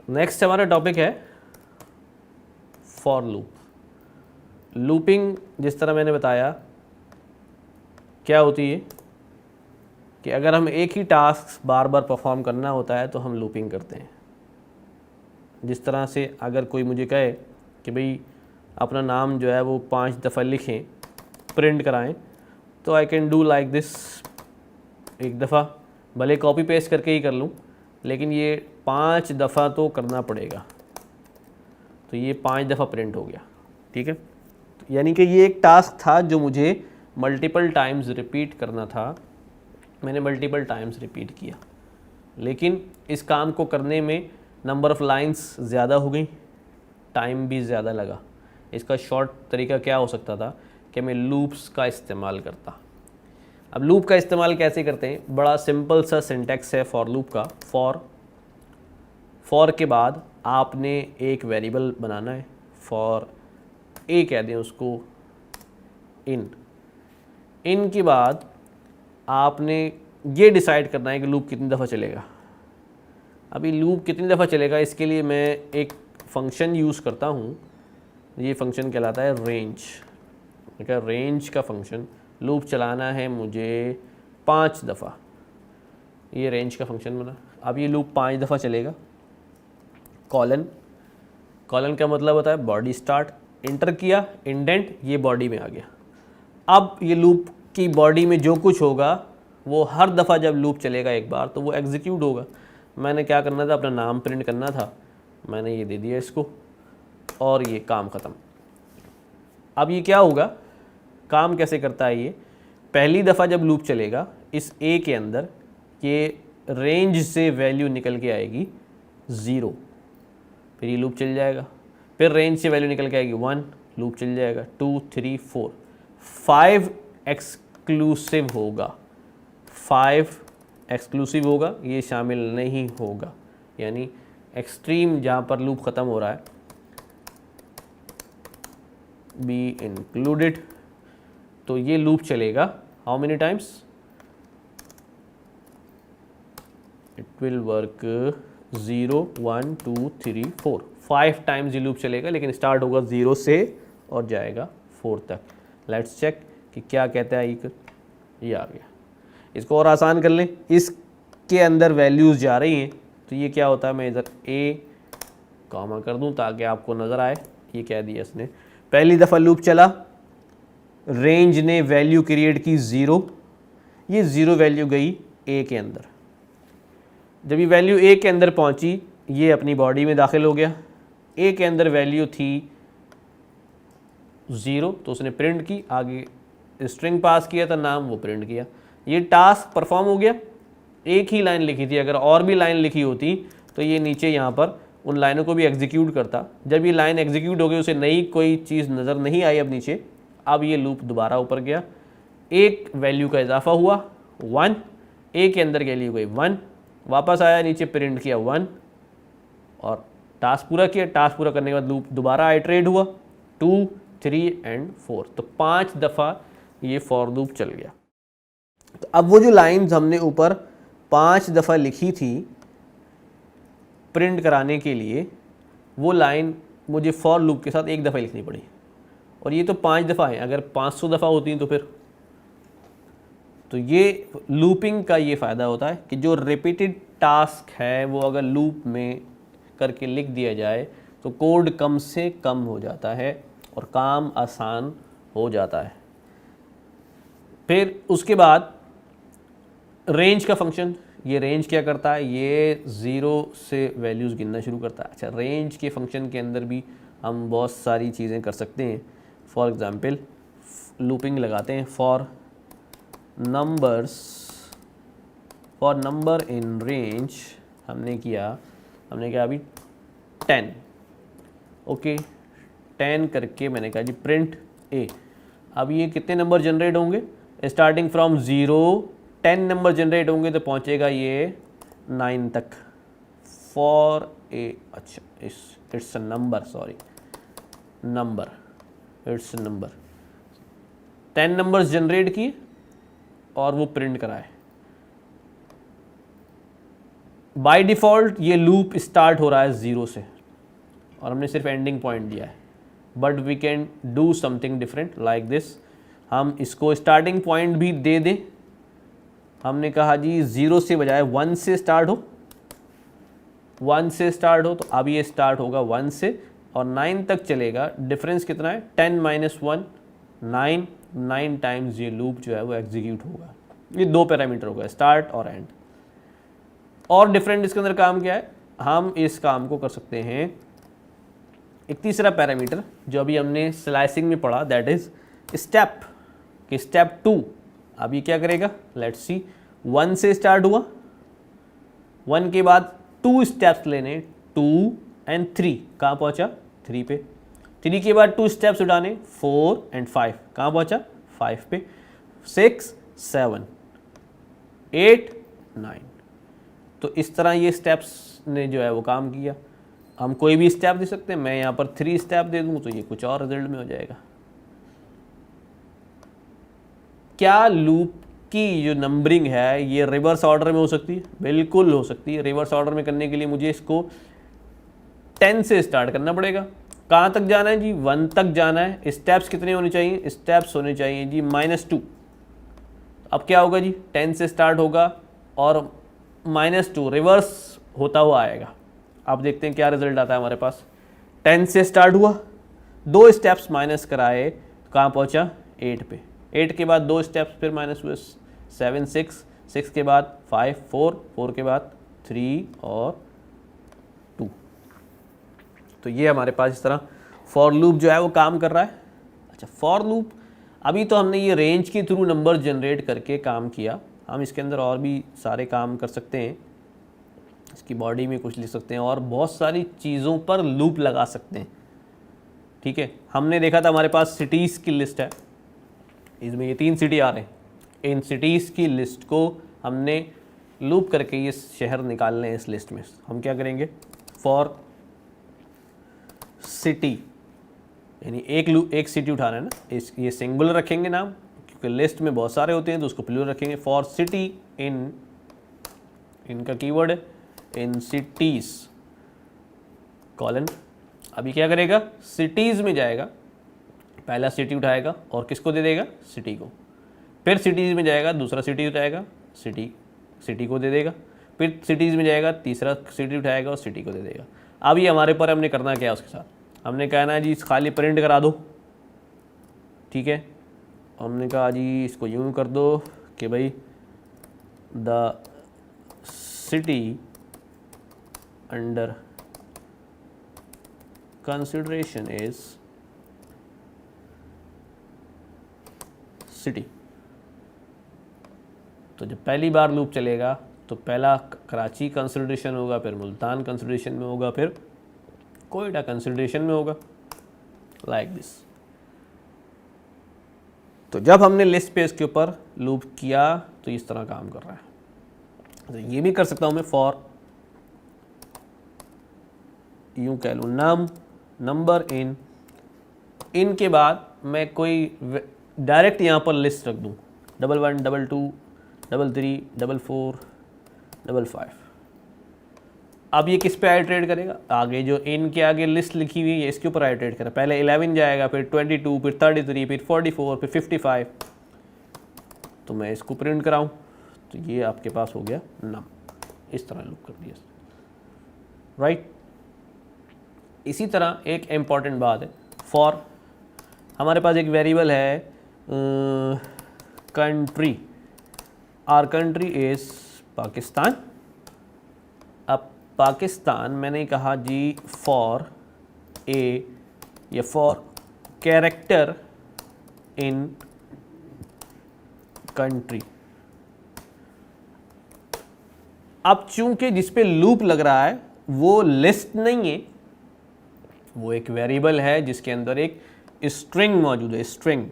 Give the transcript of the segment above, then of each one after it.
Next हमारा topic है for loop. Looping जिस तरह मैंने बताया क्या होती है कि अगर हम एक ही टास्क बार बार परफॉर्म करना होता है तो हम लूपिंग करते हैं। जिस तरह से अगर कोई मुझे कहे कि भाई अपना नाम जो है वो 5 दफ़ा लिखें, प्रिंट कराएं, तो I can do like this. एक दफ़ा भले कॉपी पेस्ट करके ही कर लूँ, लेकिन ये 5 दफ़ा तो करना पड़ेगा। तो ये 5 दफ़ा प्रिंट हो गया, ठीक है। यानी कि ये एक टास्क था जो मुझे मल्टीपल टाइम्स रिपीट करना था। मैंने मल्टीपल टाइम्स रिपीट किया, लेकिन इस काम को करने में नंबर ऑफ़ लाइंस ज़्यादा हो गई, टाइम भी ज़्यादा लगा। इसका शॉर्ट तरीका क्या हो सकता था कि मैं लूप्स का इस्तेमाल करता। अब लूप का इस्तेमाल कैसे करते हैं? बड़ा सिंपल सा सिंटैक्स है फॉर लूप का। फॉर के बाद आपने एक वेरिएबल बनाना है। फॉर ए कह दें उसको, इन के बाद आपने ये डिसाइड करना है कि लूप कितनी दफ़ा चलेगा। अभी लूप कितनी दफ़ा चलेगा, इसके लिए मैं एक फ़ंक्शन यूज़ करता हूँ। ये फ़ंक्शन कहलाता है रेंज। ठीक है, रेंज का फ़ंक्शन। लूप चलाना है मुझे 5 दफ़ा। ये रेंज का फ़ंक्शन बना। अब ये लूप 5 दफ़ा चलेगा। कॉलन का मतलब होता है बॉडी स्टार्ट। इंटर किया, इंडेंट, ये बॉडी में आ गया। अब ये लूप की बॉडी में जो कुछ होगा वो हर दफ़ा जब लूप चलेगा एक बार तो वो एग्जीक्यूट होगा। मैंने क्या करना था, अपना नाम प्रिंट करना था, मैंने ये दे दिया इसको, और ये काम ख़त्म। अब ये क्या होगा, काम कैसे करता है ये? पहली दफ़ा जब लूप चलेगा इस ए के अंदर, ये रेंज से वैल्यू निकल के आएगी 0, फिर ये लूप चल जाएगा। फिर रेंज से वैल्यू निकल के आएगी 1, लूप चल जाएगा। 2, 3, 4, 5 एक्सक्लूसिव होगा। 5 एक्सक्लूसिव होगा, ये शामिल नहीं होगा। यानी एक्सट्रीम जहाँ पर लूप ख़त्म हो रहा है, बी इंक्लूडेड। तो ये लूप चलेगा how many times? It will work 0, 1, 2, 3, 4, 5 times ये लूप चलेगा, लेकिन स्टार्ट होगा 0 से और जाएगा 4 तक। लेट्स चेक कि क्या कहता है ये आ गया। इसको और आसान कर लें, इसके अंदर वैल्यूज़ जा रही हैं, तो ये क्या होता है, मैं इधर ए कॉमा कर दूं ताकि आपको नज़र आए। ये कह दिया इसने, पहली दफ़ा लूप चला, रेंज ने वैल्यू क्रिएट की 0, ये 0 वैल्यू गई ए के अंदर। जब ये वैल्यू ए के अंदर पहुंची, ये अपनी बॉडी में दाखिल हो गया। ए के अंदर वैल्यू थी 0, तो उसने प्रिंट की, आगे स्ट्रिंग पास किया था, नाम वो प्रिंट किया। ये टास्क परफॉर्म हो गया। एक ही लाइन लिखी थी, अगर और भी लाइन लिखी होती तो ये नीचे यहाँ पर उन लाइनों को भी एग्जीक्यूट करता। जब ये लाइन एग्जीक्यूट हो गई, उसे नई कोई चीज़ नज़र नहीं आई अब नीचे। अब ये लूप दोबारा ऊपर गया, एक वैल्यू का इजाफा हुआ 1, ए के अंदर वैल्यू गई 1, वापस आया, नीचे प्रिंट किया 1 और टास्क पूरा किया। टास्क पूरा करने के बाद लूप दोबारा आइटरेट हुआ 2, 3 एंड 4। तो 5 दफ़ा ये फॉर लूप चल गया। तो अब वो जो लाइन्स हमने ऊपर 5 दफ़ा लिखी थी प्रिंट कराने के लिए, वो लाइन मुझे फॉर लूप के साथ एक दफ़ा लिखनी पड़ी। और ये तो 5 दफ़ा है, अगर 500 दफ़ा होती तो फिर। तो ये लूपिंग का ये फ़ायदा होता है कि जो रिपीटेड टास्क है वो अगर लूप में करके लिख दिया जाए तो कोड कम से कम हो जाता है और काम आसान हो जाता है। फिर उसके बाद रेंज का फंक्शन, ये रेंज क्या करता है, ये 0 से वैल्यूज़ गिनना शुरू करता है। अच्छा, रेंज के फंक्शन के अंदर भी हम बहुत सारी चीज़ें कर सकते हैं। फॉर एग्ज़ाम्पल लूपिंग लगाते हैं फॉर नंबर इन रेंज। हमने क्या अभी 10, ओके 10 करके मैंने कहा जी प्रिंट ए। अब ये कितने नंबर जनरेट होंगे? स्टार्टिंग फ्रॉम 0 10 नंबर जनरेट होंगे तो पहुंचेगा ये 9 तक। फॉर ए, अच्छा it's a number, sorry number, it's number. 10 numbers generate किए और वो प्रिंट कराए। बाय डिफ़ॉल्ट ये लूप स्टार्ट हो रहा है 0 से और हमने सिर्फ एंडिंग पॉइंट दिया है, but we can do something different like this. हम इसको स्टार्टिंग पॉइंट भी दे दें। हमने कहा जी 0 से बजाय 1 से स्टार्ट हो, 1 से स्टार्ट हो, तो अब ये स्टार्ट होगा 1 से और 9 तक चलेगा। डिफरेंस कितना है? 10 - 1 9, 9 टाइम्स ये लूप जो है वो एग्जीक्यूट होगा। ये 2 पैरामीटर होगा, स्टार्ट और एंड। और डिफरेंट इसके अंदर काम क्या है? हम इस काम को कर सकते हैं एक तीसरा पैरामीटर जो अभी हमने स्लाइसिंग में पढ़ा, दैट इज स्टेप। कि स्टेप 2 अब ये क्या करेगा? लेट्स सी, 1 से स्टार्ट हुआ, 1 के बाद 2 स्टेप्स लेने, 2 और 3, कहाँ पहुँचा? 3 पे। 3 के बाद 2 स्टेप्स उठाने, 4 और 5, कहाँ पहुँचा? 5 पे। 6, 7, 8, 9। तो इस तरह ये स्टेप्स ने जो है वो काम किया। हम कोई भी स्टेप दे सकते हैं। मैं यहाँ पर 3 स्टेप दे दूँ तो ये कुछ और रिजल्ट में हो जाएगा। क्या लूप की जो नंबरिंग है ये रिवर्स ऑर्डर में हो सकती है? बिल्कुल हो सकती है। रिवर्स ऑर्डर में करने के लिए मुझे इसको 10 से स्टार्ट करना पड़ेगा। कहाँ तक जाना है जी? 1 तक जाना है। स्टेप्स कितने होने चाहिए? स्टेप्स होने चाहिए जी -2। अब क्या होगा जी? 10 से स्टार्ट होगा और -2 रिवर्स होता हुआ आएगा। आप देखते हैं क्या रिजल्ट आता है हमारे पास। 10 से स्टार्ट हुआ, 2 स्टेप्स माइनस कराए, कहाँ पहुँचा? 8 पे। 8 के बाद 2 स्टेप्स फिर माइनस हुए, 7, 6 के बाद 5, 4 के बाद 3 और 2। तो ये हमारे पास इस तरह फॉर लूप जो है वो काम कर रहा है। अच्छा, फॉर लूप अभी तो हमने ये रेंज के थ्रू नंबर जनरेट करके काम किया। हम इसके अंदर और भी सारे काम कर सकते हैं। इसकी बॉडी में कुछ लिख सकते हैं और बहुत सारी चीज़ों पर लूप लगा सकते हैं। ठीक है, हमने देखा था हमारे पास सिटीज़ की लिस्ट है, इसमें ये 3 सिटी आ रहे हैं। इन सिटीज़ की लिस्ट को हमने लूप करके ये शहर निकालने हैं इस लिस्ट में। हम क्या करेंगे? फॉर सिटी, यानी एक सिटी उठाना है ना, ये सिंगुलर रखेंगे नाम, क्योंकि लिस्ट में बहुत सारे होते हैं तो उसको प्लूरल रखेंगे। फॉर सिटी इनका कीवर्ड है इन सिटीज़ कॉलन। अभी क्या करेगा? सिटीज़ में जाएगा, पहला सिटी उठाएगा और किसको दे देगा? सिटी को। फिर सिटीज़ में जाएगा, दूसरा सिटी उठाएगा, सिटी को दे देगा। फिर सिटीज़ में जाएगा, तीसरा सिटी उठाएगा और सिटी को दे देगा। अब ये हमारे पर हमने करना क्या उसके साथ? हमने कहना है जी खाली प्रिंट करा दो। ठीक है, हमने कहा जी इसको यूँ कर दो कि भाई the city under consideration is city. तो जब पहली बार लूप चलेगा तो पहला कराची कंसिडरेशन होगा, फिर मुल्तान कंसिडरेशन में होगा, फिर कोयटा कंसिडरेशन में होगा, लाइक दिस। तो जब हमने लिस्ट पे इसके ऊपर लूप किया तो इस तरह काम कर रहा है। तो ये भी कर सकता हूँ मैं, फॉर यूँ कह लूँ नंबर इन के बाद मैं कोई डायरेक्ट यहाँ पर लिस्ट रख दूँ 11, 22, 33, 44, 55। अब ये किस पे आइटरेट करेगा? आगे जो इन के आगे लिस्ट लिखी हुई है इसके ऊपर आइटरेट करेगा। पहले 11 जाएगा, फिर 22, फिर 33, फिर 44, फिर 55। तो मैं इसको प्रिंट कराऊं तो ये आपके पास हो गया नम। इस तरह लूप कर दिया, राइट। इसी तरह एक इम्पॉर्टेंट बात है, फॉर हमारे पास एक वेरिएबल है country. Our country is Pakistan. अब पाकिस्तान मैंने कहा जी फॉर ए या फॉर कैरेक्टर इन कंट्री। अब चूंकि जिस पे लूप लग रहा है वो लिस्ट नहीं है, वो एक वेरिएबल है जिसके अंदर एक स्ट्रिंग मौजूद है, स्ट्रिंग।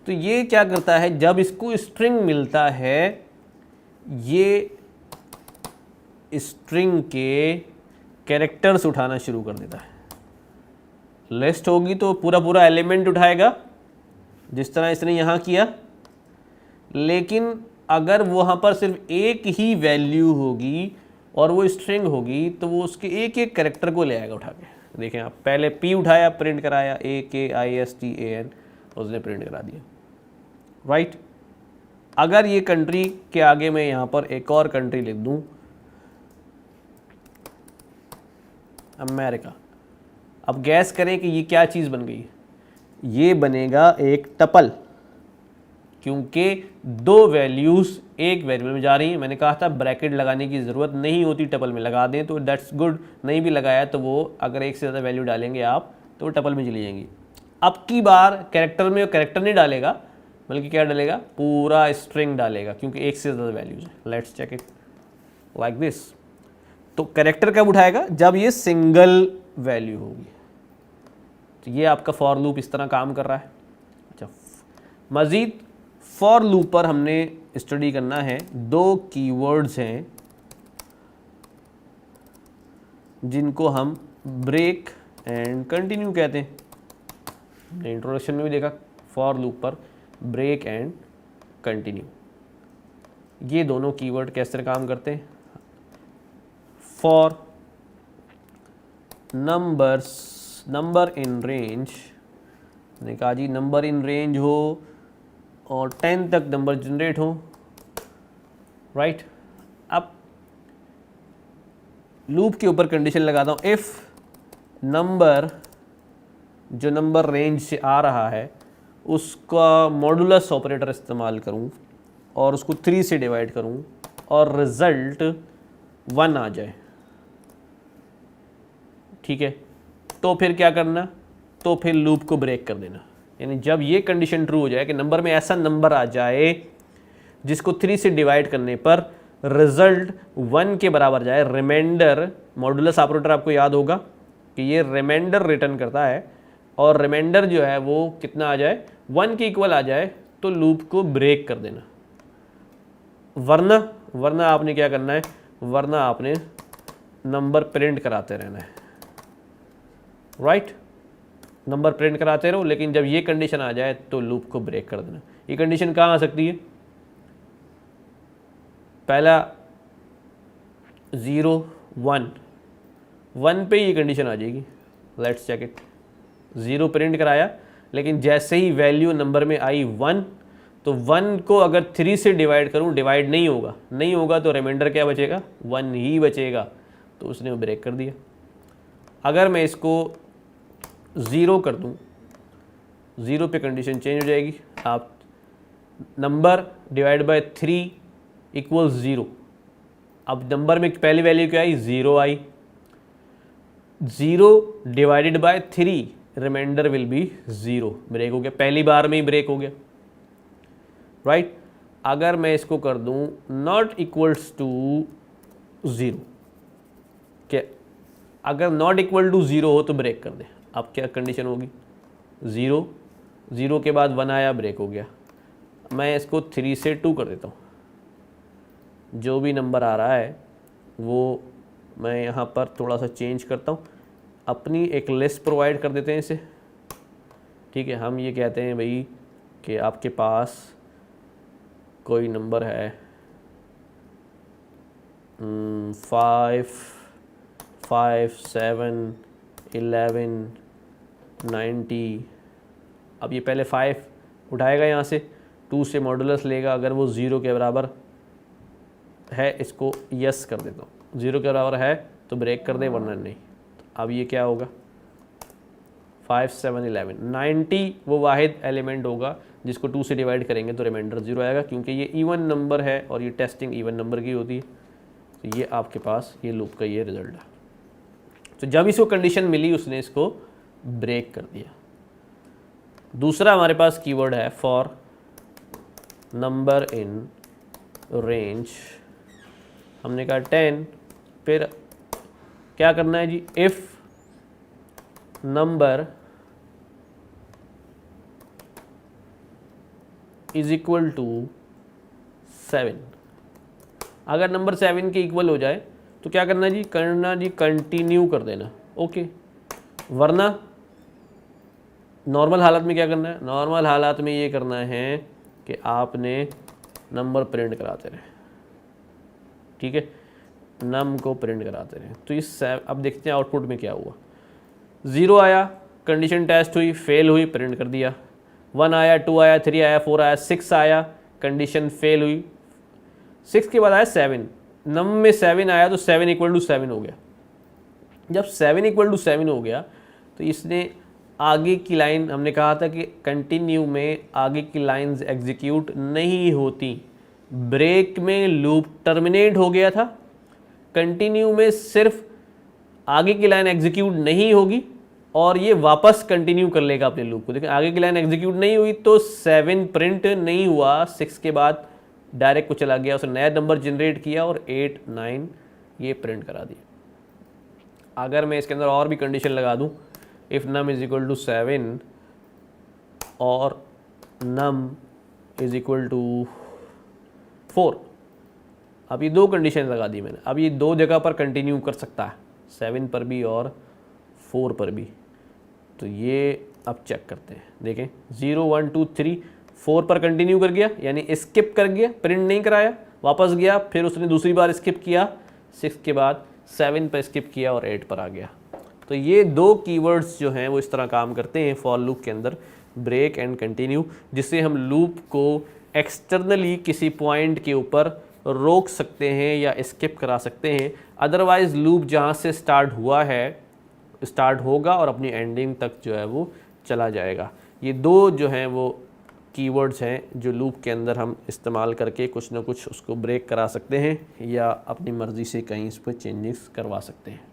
तो ये क्या करता है, जब इसको स्ट्रिंग मिलता है ये स्ट्रिंग के कैरेक्टर्स उठाना शुरू कर देता है। लिस्ट होगी तो पूरा पूरा एलिमेंट उठाएगा जिस तरह इसने यहाँ किया, लेकिन अगर वहाँ पर सिर्फ एक ही वैल्यू होगी और वो स्ट्रिंग होगी तो वो उसके एक एक कैरेक्टर को ले आएगा उठा के। देखें आप, पहले P उठाया, प्रिंट कराया, AKISTAN, उसने प्रिंट करा दिया, राइट। अगर ये कंट्री के आगे मैं यहाँ पर एक और कंट्री लिख दूँ, अमेरिका, अब गैस करें कि ये क्या चीज़ बन गई। ये बनेगा एक टपल, क्योंकि दो वैल्यूज़ एक वेरिएबल में जा रही हैं। मैंने कहा था ब्रैकेट लगाने की ज़रूरत नहीं होती, टपल में लगा दें तो दैट्स गुड, नहीं भी लगाया तो वो अगर एक से ज़्यादा वैल्यू डालेंगे आप तो वो टपल में चली जाएंगी। अब की बार कैरेक्टर में कैरेक्टर नहीं डालेगा, बल्कि क्या डालेगा, पूरा स्ट्रिंग डालेगा, क्योंकि एक से ज़्यादा वैल्यूज़ है। Let's check it like this. तो कैरेक्टर कब उठाएगा, जब ये सिंगल वैल्यू होगी। तो ये आपका फॉर लूप इस तरह काम कर रहा है। अच्छा, मज़ीद फॉर लूप पर हमने स्टडी करना है। दो कीवर्ड्स हैं जिनको हम ब्रेक एंड कंटिन्यू कहते हैं। हमने इंट्रोडक्शन में भी देखा फॉर लूप पर ब्रेक एंड कंटिन्यू। ये दोनों कीवर्ड कैसे तरह काम करते हैं। फॉर नंबर इन रेंज, ने कहा जी नंबर इन रेंज हो और 10 तक नंबर जनरेट हो, राइट। अब लूप के ऊपर कंडीशन लगाता हूँ, इफ़ नंबर जो नंबर रेंज से आ रहा है उसका मॉडुलस ऑपरेटर इस्तेमाल करूँ और उसको 3 से डिवाइड करूँ और रिज़ल्ट 1 आ जाए, ठीक है, तो फिर क्या करना, तो फिर लूप को ब्रेक कर देना। यानी जब ये कंडीशन ट्रू हो जाए कि नंबर में ऐसा नंबर आ जाए जिसको 3 से डिवाइड करने पर रिजल्ट 1 के बराबर जाए, रिमाइंडर, मॉडुलस ऑपरेटर आपको याद होगा कि ये रिमाइंडर रिटर्न करता है, और रिमाइंडर जो है वो कितना आ जाए, 1 के इक्वल आ जाए, तो लूप को ब्रेक कर देना। वरना आपने क्या करना है, वरना आपने नंबर प्रिंट कराते रहना है, राइट। नंबर प्रिंट कराते रहो, लेकिन जब ये कंडीशन आ जाए तो लूप को ब्रेक कर देना। ये कंडीशन कहाँ आ सकती है, पहला 0 1 पे ये कंडीशन आ जाएगी। Let's check it. 0 प्रिंट कराया, लेकिन जैसे ही वैल्यू नंबर में आई 1, तो 1 को अगर 3 से डिवाइड करूं, डिवाइड नहीं होगा तो रिमाइंडर क्या बचेगा, 1 ही बचेगा, तो उसने वो ब्रेक कर दिया। अगर मैं इसको 0 कर दूं, 0 पे कंडीशन चेंज हो जाएगी। आप नंबर डिवाइड बाय 3 इक्वल्स 0। अब नंबर में पहली वैल्यू क्या आई, 0 आई। 0 divided by 3, remainder will be 0, break हो गया, पहली बार में ही ब्रेक हो गया, राइट। अगर मैं इसको कर दूं नॉट इक्वल्स टू 0, क्या, अगर नॉट इक्वल टू 0 हो तो ब्रेक कर दें। अब क्या कंडीशन होगी, 0 के बाद 1 आया, ब्रेक हो गया। मैं इसको 3 से 2 कर देता हूँ, जो भी नंबर आ रहा है वो मैं यहाँ पर थोड़ा सा चेंज करता हूँ, अपनी एक लिस्ट प्रोवाइड कर देते हैं इसे, ठीक है। हम ये कहते हैं भाई कि आपके पास कोई नंबर है 5 5 7 11 90। अब ये पहले 5 उठाएगा, यहाँ से 2 से मॉडुलस लेगा, अगर वो 0 के बराबर है, इसको यस कर देता हूँ, 0 के बराबर है तो ब्रेक कर दे, वरना नहीं। अब ये क्या होगा, 5 7 11 90 वो वाहिद एलिमेंट होगा जिसको 2 से डिवाइड करेंगे तो रिमाइंडर 0 आएगा, क्योंकि ये इवन नंबर है और ये टेस्टिंग इवन नंबर की होती है। तो ये आपके पास ये लूप का ये रिजल्ट है। तो जब इसको कंडीशन मिली उसने इसको ब्रेक कर दिया। दूसरा हमारे पास कीवर्ड है फॉर नंबर इन रेंज। हमने कहा 10, फिर क्या करना है जी, if number is equal to 7। अगर नंबर 7 के इक्वल हो जाए तो क्या करना जी, कंटिन्यू कर देना, ओके। वरना नॉर्मल हालत में क्या करना है, नॉर्मल हालात में ये करना है कि आपने नंबर प्रिंट कराते रहे, ठीक है। नम को प्रिंट कराते रहे। तो इस अब देखते हैं आउटपुट में क्या हुआ। 0 आया, कंडीशन टेस्ट हुई, फेल हुई, प्रिंट कर दिया। 1 आया, 2 आया, 3 आया, 4 आया, 6 आया, कंडीशन फेल हुई। 6 के बाद आया 7, नम में 7 आया तो 7 इक्वल टू 7 हो गया। जब 7 इक्वल टू 7 हो गया तो इसने आगे की लाइन, हमने कहा था कि कंटिन्यू में आगे की लाइंस एग्जीक्यूट नहीं होती, ब्रेक में लूप टर्मिनेट हो गया था, कंटिन्यू में सिर्फ आगे की लाइन एग्जीक्यूट नहीं होगी और ये वापस कंटिन्यू कर लेगा अपने लूप को। देखिए आगे की लाइन एग्जीक्यूट नहीं हुई तो 7 प्रिंट नहीं हुआ, 6 के बाद डायरेक्ट को चला गया, उसने नया नंबर जनरेट किया और 8 9 ये प्रिंट करा दिया। अगर मैं इसके अंदर और भी कंडीशन लगा दूं, if num is equal to 7 और नम इज इक्वल टू 4, अब ये 2 कंडीशन लगा दी मैंने। अब ये 2 जगह पर कंटिन्यू कर सकता है, 7 पर भी और 4 पर भी। तो ये अब चेक करते हैं, देखें 0 1 2 3 4 पर कंटिन्यू कर गया, यानी स्किप कर गया, प्रिंट नहीं कराया, वापस गया, फिर उसने दूसरी बार स्किप किया, 6 के बाद 7 पर स्किप किया और 8 पर आ गया। तो ये 2 कीवर्ड्स जो हैं वो इस तरह काम करते हैं फॉर लूप के अंदर, ब्रेक एंड कंटिन्यू, जिससे हम लूप को एक्सटर्नली किसी पॉइंट के ऊपर रोक सकते हैं या स्किप करा सकते हैं। अदरवाइज़ लूप जहाँ से स्टार्ट हुआ है स्टार्ट होगा और अपनी एंडिंग तक जो है वो चला जाएगा। ये 2 जो हैं वो कीवर्ड्स हैं जो लूप के अंदर हम इस्तेमाल करके कुछ ना कुछ उसको ब्रेक करा सकते हैं या अपनी मर्ज़ी से कहीं इस पर चेंजेस करवा सकते हैं।